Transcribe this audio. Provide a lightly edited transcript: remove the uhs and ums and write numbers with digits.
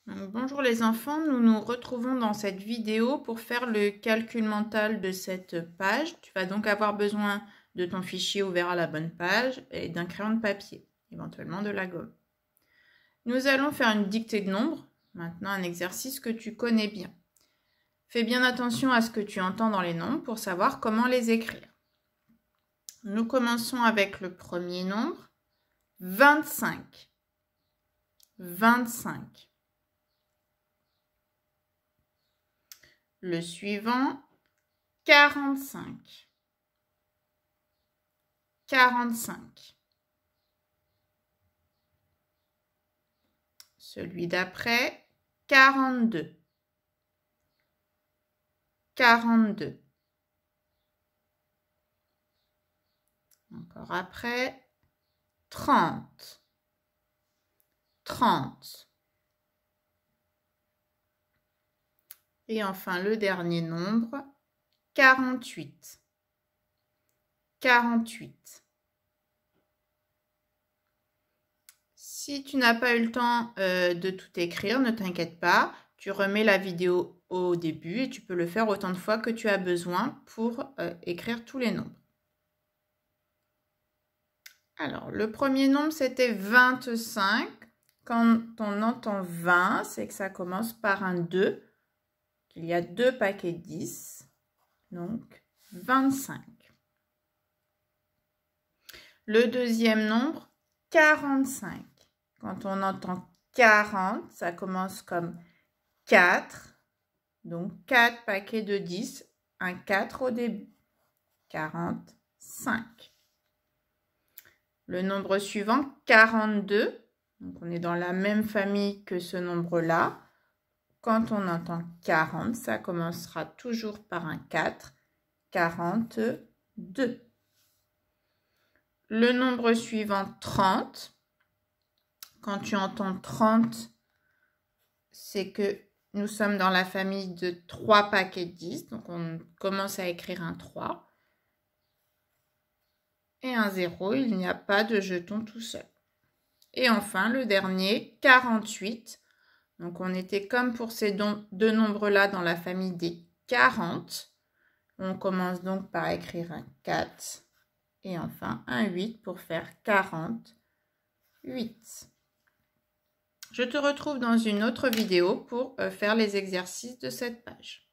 Bonjour les enfants, nous nous retrouvons dans cette vidéo pour faire le calcul mental de cette page. Tu vas donc avoir besoin de ton fichier ouvert à la bonne page et d'un crayon de papier, éventuellement de la gomme. Nous allons faire une dictée de nombres, maintenant un exercice que tu connais bien. Fais bien attention à ce que tu entends dans les nombres pour savoir comment les écrire. Nous commençons avec le premier nombre, 25. 25. Le suivant, 45. 45. Celui d'après, 42. 42. Encore après, 30. 30. Et enfin, le dernier nombre, 48. 48. Si tu n'as pas eu le temps de tout écrire, ne t'inquiète pas. Tu remets la vidéo au début et tu peux le faire autant de fois que tu as besoin pour écrire tous les nombres. Alors, le premier nombre, c'était 25. Quand on entend 20, c'est que ça commence par un 2. Il y a 2 paquets de 10, donc 25. Le deuxième nombre, 45. Quand on entend 40, ça commence comme 4. Donc 4 paquets de 10, un 4 au début. 45. Le nombre suivant, 42. Donc on est dans la même famille que ce nombre-là. Quand on entend 40, ça commencera toujours par un 4. 42. Le nombre suivant, 30. Quand tu entends 30, c'est que nous sommes dans la famille de 3 paquets de 10. Donc, on commence à écrire un 3. Et un 0, il n'y a pas de jeton tout seul. Et enfin, le dernier, 48. Donc, on était comme pour ces deux nombres-là dans la famille des 40. On commence donc par écrire un 4. Et enfin, un 8 pour faire 48. Je te retrouve dans une autre vidéo pour faire les exercices de cette page.